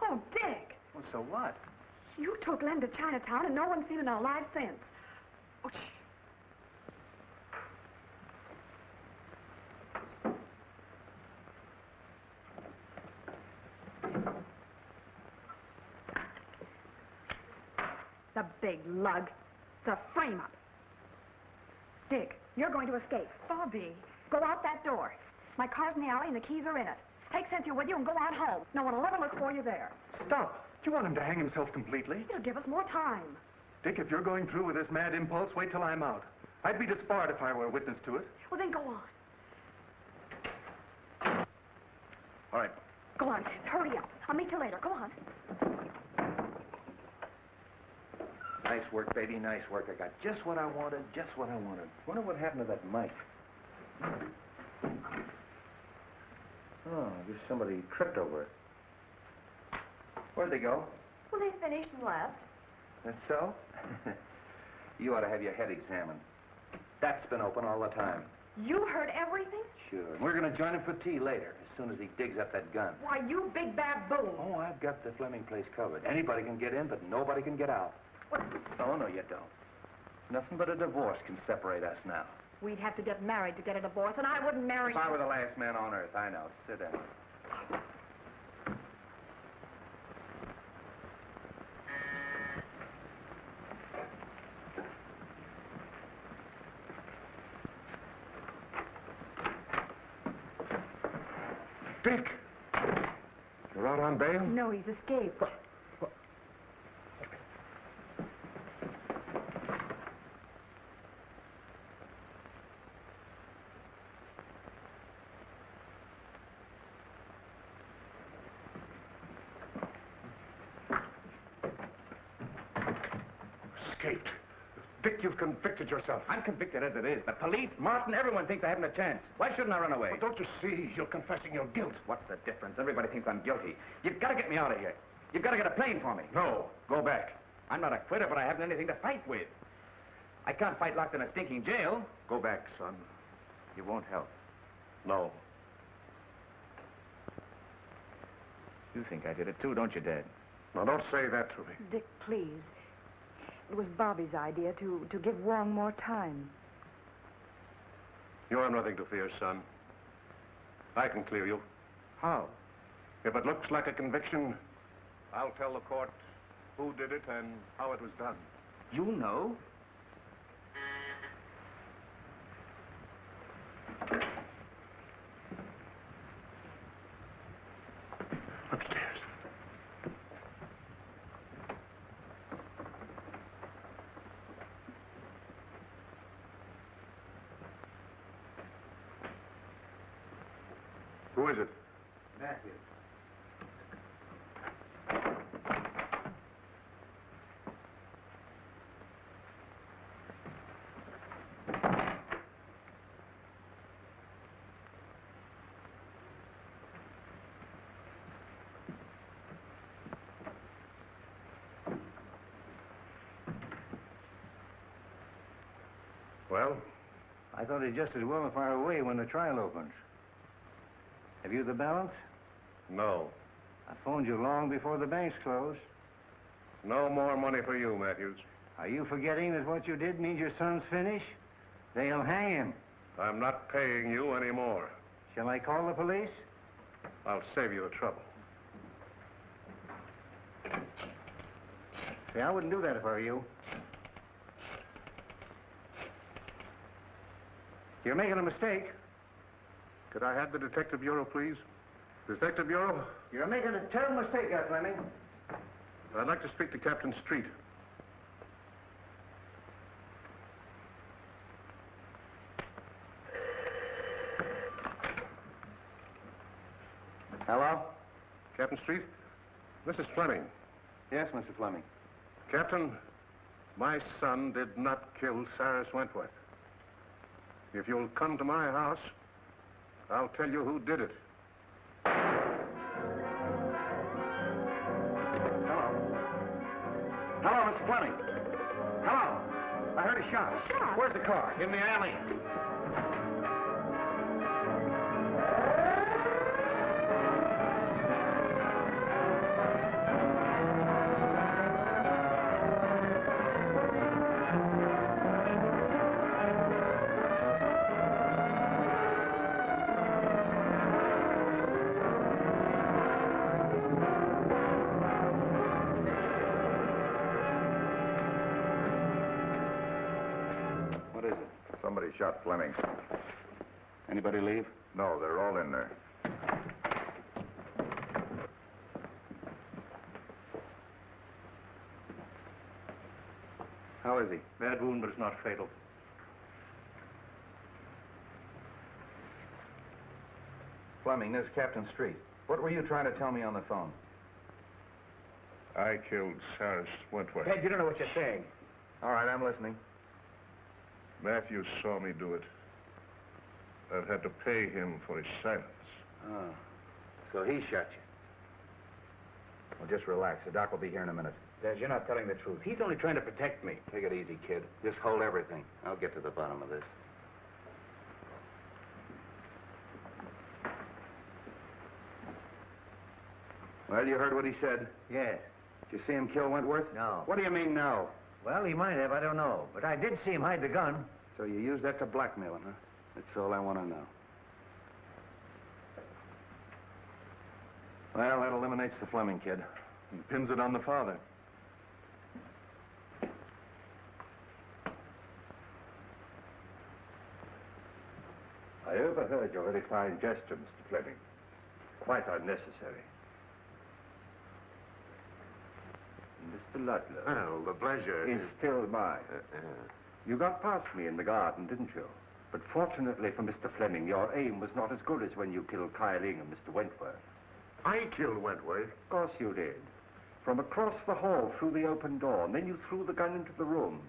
Oh, Dick. Well, so what? You took Lem to Chinatown, and no one's seen him alive since. Oh, shh. The big lug. The frame-up. Dick, you're going to escape. Bobbie. Go out that door. My car's in the alley and the keys are in it. Take Cynthia with you and go on home. No one will ever look for you there. Stop. Do you want him to hang himself completely? It'll give us more time. Dick, if you're going through with this mad impulse, wait till I'm out. I'd be disbarred if I were a witness to it. Well, then go on. All right. Go on. Hurry up. I'll meet you later. Go on. Nice work, baby, nice work. I got just what I wanted, just what I wanted. Wonder what happened to that mic. Oh, I guess somebody tripped over it. Where'd they go? Well, they finished and left. That's so? You ought to have your head examined. That's been open all the time. You heard everything? Sure. And we're going to join him for tea later, as soon as he digs up that gun. Why, you big baboon. Oh, I've got the Fleming place covered. Anybody can get in, but nobody can get out. What? Oh, no, you don't. Nothing but a divorce can separate us now. We'd have to get married to get a divorce, and I wouldn't marry If I were the last man on earth, I know. Sit down. Dick! You're out on bail? No, he's escaped. Escaped. Dick, you've convicted yourself. I'm convicted as it is. The police, Martin, everyone thinks I haven't a chance. Why shouldn't I run away? But don't you see? You're confessing your guilt. What's the difference? Everybody thinks I'm guilty. You've got to get me out of here. You've got to get a plane for me. No. Go back. I'm not a quitter, but I haven't anything to fight with. I can't fight locked in a stinking jail. Go back, son. You won't help. No. You think I did it too, don't you, Dad? Now, don't say that to me. Dick, please. It was Bobbie's idea to give Wong more time. You have nothing to fear, son. I can clear you. How? If it looks like a conviction, I'll tell the court who did it and how it was done. You know? Upstairs. Who is it? Matthew. Well? I thought he'd just as well fire away when the trial opens. Have you the balance? No. I phoned you long before the banks closed. No more money for you, Matthews. Are you forgetting that what you did means your son's finished? They'll hang him. I'm not paying you anymore. Shall I call the police? I'll save you the trouble. See, I wouldn't do that if I were you. You're making a mistake. Could I have the Detective Bureau, please? Detective Bureau? You're making a terrible mistake, Fleming. I'd like to speak to Captain Street. Hello? Captain Street? This is Fleming. Yes, Mr. Fleming. Captain, my son did not kill Cyrus Wentworth. If you'll come to my house, I'll tell you who did it. Hello, Mr. Fleming. Hello. I heard a shot. A shot? Where's the car? In the alley. shot Fleming. Anybody leave? No, they're all in there. How is he? Bad wound, but it's not fatal. Fleming, this is Captain Street. What were you trying to tell me on the phone? I killed Cyrus Wentworth. Ted, you don't know what you're saying. All right, I'm listening. Matthews saw me do it. I've had to pay him for his silence. Oh, so he shot you. Well, just relax. The doc will be here in a minute. Des, you're not telling the truth. He's only trying to protect me. Take it easy, kid. Just hold everything. I'll get to the bottom of this. Well, you heard what he said? Yes. Did you see him kill Wentworth? No. What do you mean, no? Well, he might have, I don't know. But I did see him hide the gun. So you used that to blackmail him, huh? That's all I want to know. Well, that eliminates the Fleming kid. And pins it on the father. I overheard your very fine gesture, Mr. Fleming. Quite unnecessary. Mr. Ludlow. Well, the pleasure is still mine. You got past me in the garden, didn't you? But fortunately for Mr. Fleming, your aim was not as good as when you killed Kyling and Mr. Wentworth. I killed Wentworth. Of course you did. From across the hall through the open door, and then you threw the gun into the room.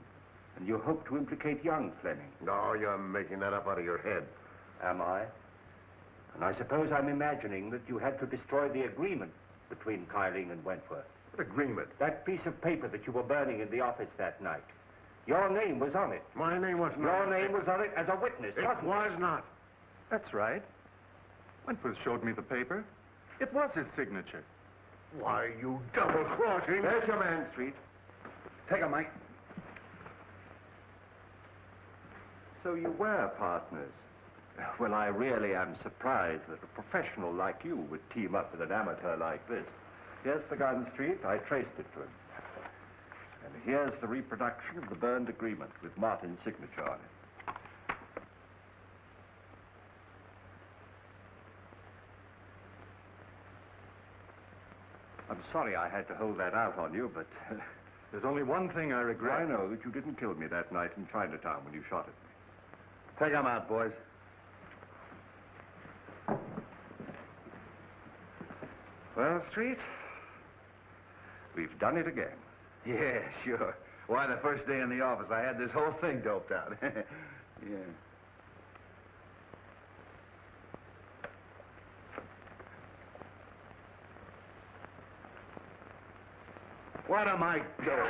And you hoped to implicate young Fleming. No, you're making that up out of your head. Am I? And I suppose I'm imagining that you had to destroy the agreement between Kyling and Wentworth. What agreement? That piece of paper that you were burning in the office that night. Your name was on it. My name was not. Your name was on it as a witness, It was not. That's right. Wentworth showed me the paper. It was his signature. Why, you double-crossing... There's your man, Street. Take him, Mike. So you were partners. Well, I really am surprised that a professional like you would team up with an amateur like this. Here's the gun, Street. I traced it to him. And here's the reproduction of the burned agreement with Martin's signature on it. I'm sorry I had to hold that out on you, but... There's only one thing I regret. I know that you didn't kill me that night in Chinatown when you shot at me. Take him out, boys. Well, Street, we've done it again. Yeah, sure. Why, the first day in the office, I had this whole thing doped out. Yeah. What am I doing?